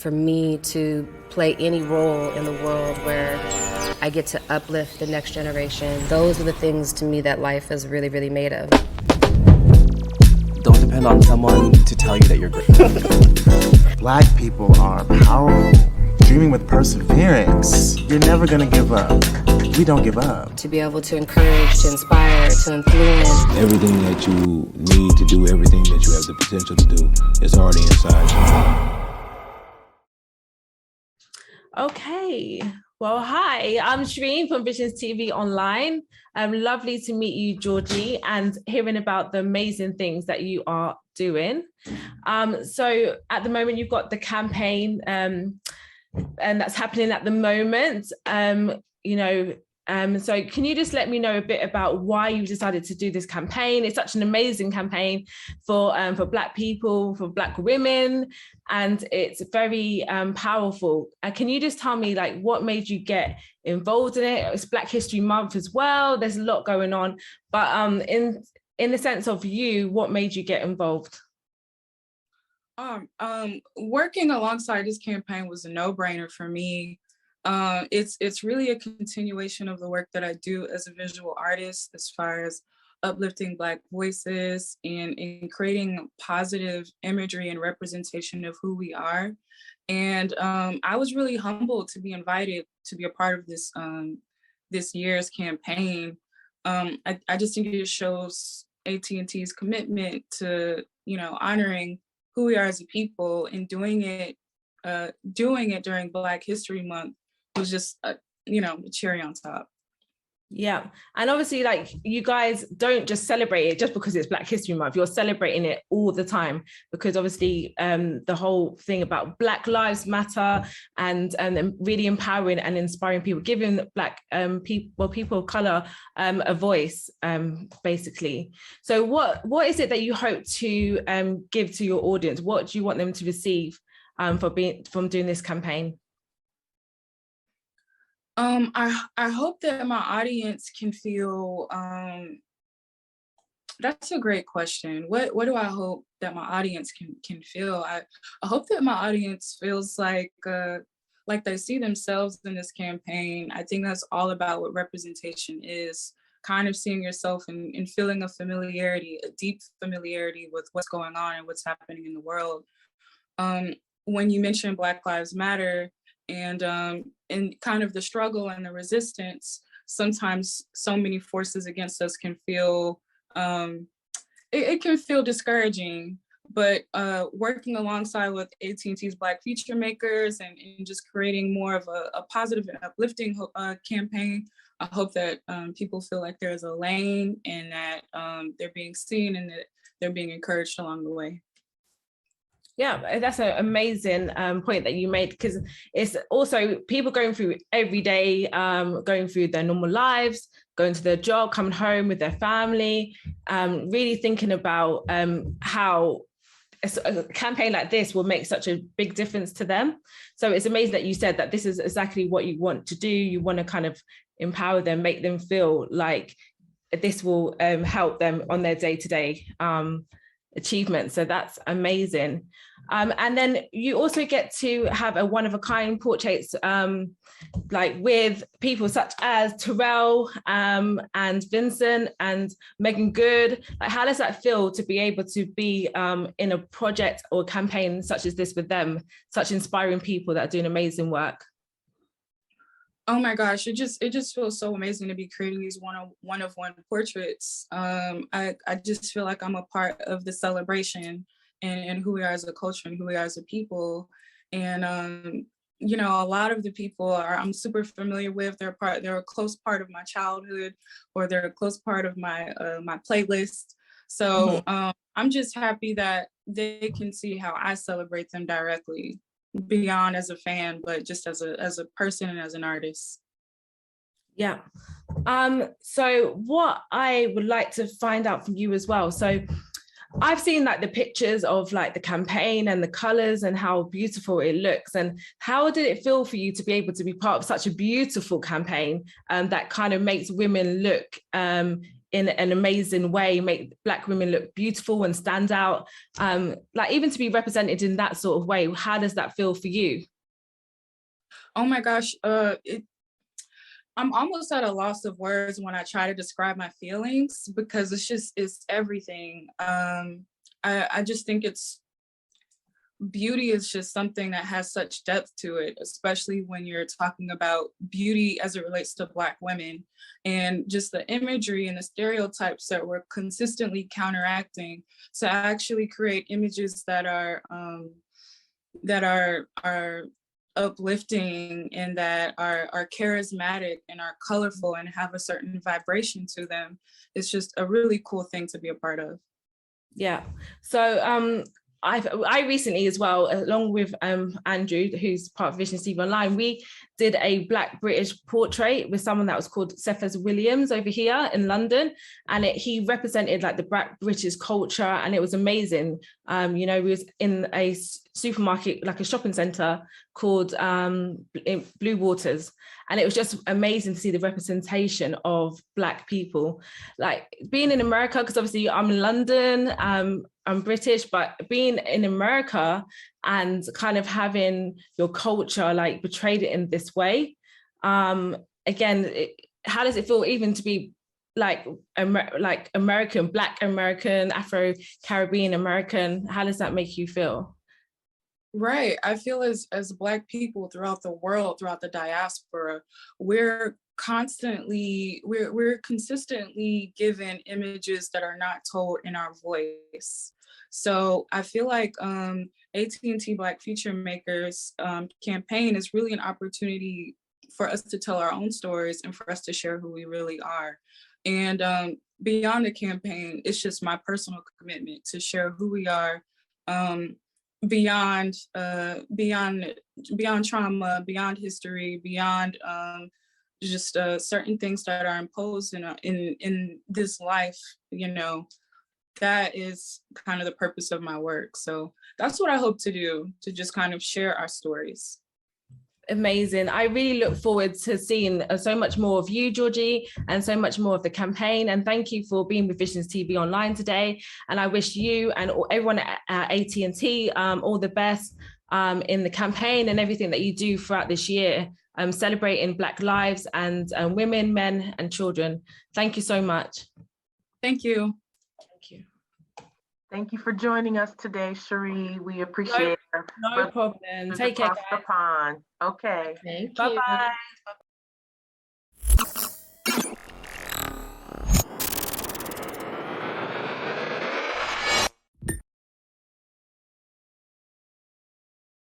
for me to play any role in the world where I get to uplift the next generation. Those are the things to me that life is really, really made of. Don't depend on someone to tell you that you're great. Black people are powerful, dreaming with perseverance. You're never gonna give up. We don't give up. To be able to encourage, to inspire, to influence. Everything that you need to do, everything that you have the potential to do is already inside you. Okay. Well, hi, I'm Dream from VisionsTVOnline. Lovely to meet you, Georgie, and hearing about the amazing things that you are doing. So at the moment, you've got the campaign and that's happening at the moment. So can you just let me know a bit about why you decided to do this campaign? It's such an amazing campaign for Black people, for Black women, and it's very powerful. Can you just tell me like what made you get involved in it? It's Black History Month as well. There's a lot going on, but in the sense of you, what made you get involved? Working alongside this campaign was a no-brainer for me. It's really a continuation of the work that I do as a visual artist, as far as uplifting Black voices and in creating positive imagery and representation of who we are. And I was really humbled to be invited to be a part of this this year's campaign. I just think it shows AT&T's commitment to, honoring who we are as a people, and doing it during Black History Month was just, the cherry on top. Yeah. And obviously, like, you guys don't just celebrate it just because it's Black History Month. You're celebrating it all the time because obviously the whole thing about Black Lives Matter and really empowering and inspiring people, giving Black people of color a voice, basically. So what is it that you hope to give to your audience? What do you want them to receive from doing this campaign? I hope that my audience can feel, that's a great question. What do I hope that my audience can feel? I hope that my audience feels like they see themselves in this campaign. I think that's all about what representation is, kind of seeing yourself and feeling a familiarity, a deep familiarity with what's going on and what's happening in the world. When you mention Black Lives Matter, and kind of the struggle and the resistance, sometimes so many forces against us can feel, it can feel discouraging, but working alongside with AT&T's Black future makers and just creating more of a positive and uplifting campaign, I hope that people feel like there's a lane and that they're being seen and that they're being encouraged along the way. Yeah, that's an amazing point that you made, because it's also people going through every day, going through their normal lives, going to their job, coming home with their family, really thinking about how a campaign like this will make such a big difference to them. So it's amazing that you said that this is exactly what you want to do. You want to kind of empower them, make them feel like this will help them on their day-to-day achievement. So that's amazing. And then you also get to have a one-of-a-kind portraits like with people such as Terrell and VINCINT and Meagan Good. Like, how does that feel to be able to be in a project or campaign such as this with them, such inspiring people that are doing amazing work? Oh my gosh, it just feels so amazing to be creating these one-of-one portraits. I just feel like I'm a part of the celebration and who we are as a culture and who we are as a people. And a lot of the people I'm super familiar with. They're a close part of my childhood, or they're a close part of my my playlist. So I'm just happy that they can see how I celebrate them directly, beyond as a fan, but just as a person and as an artist. Yeah. So what I would like to find out from you as well. So I've seen like the pictures of like the campaign and the colors and how beautiful it looks. And how did it feel for you to be able to be part of such a beautiful campaign that kind of makes women look in an amazing way, make Black women look beautiful and stand out. Like even to be represented in that sort of way, how does that feel for you? Oh my gosh, I'm almost at a loss of words when I try to describe my feelings, because it's everything. I just think beauty is just something that has such depth to it, especially when you're talking about beauty as it relates to Black women, and just the imagery and the stereotypes that we're consistently counteracting to actually create images that are uplifting and that are charismatic and are colorful and have a certain vibration to them. It's just a really cool thing to be a part of. Yeah. So I recently as well, along with Andrew, who's part of VisionsTVOnline, we did a Black British portrait with someone that was called Cephas Williams over here in London. And he represented like the Black British culture, and it was amazing. You know, we was in a supermarket, like a shopping centre called Blue Waters. And it was just amazing to see the representation of Black people. Like being in America, because obviously I'm in London, I'm British, but being in America and kind of having your culture like portrayed it in this way, again, how does it feel even to be like American, Black American, Afro-Caribbean American? How does that make you feel? Right. I feel as Black people throughout the world, throughout the diaspora, we're consistently given images that are not told in our voice. So I feel like AT&T Black Future Makers campaign is really an opportunity for us to tell our own stories and for us to share who we really are. And beyond the campaign, it's just my personal commitment to share who we are, beyond trauma, beyond history, beyond just certain things that are imposed in this life. You know, that is kind of the purpose of my work. So that's what I hope to do, to just kind of share our stories. Amazing. I really look forward to seeing so much more of you, Georgie, and so much more of the campaign. And thank you for being with VisionsTVOnline today. And I wish you and everyone at AT&T all the best in the campaign and everything that you do throughout this year, celebrating Black lives and women, men, and children. Thank you so much. Thank you. Thank you. Thank you for joining us today, Cherie. We appreciate it. No problem. Take care, guys. Across the pond. Okay. Thank you. Bye-bye.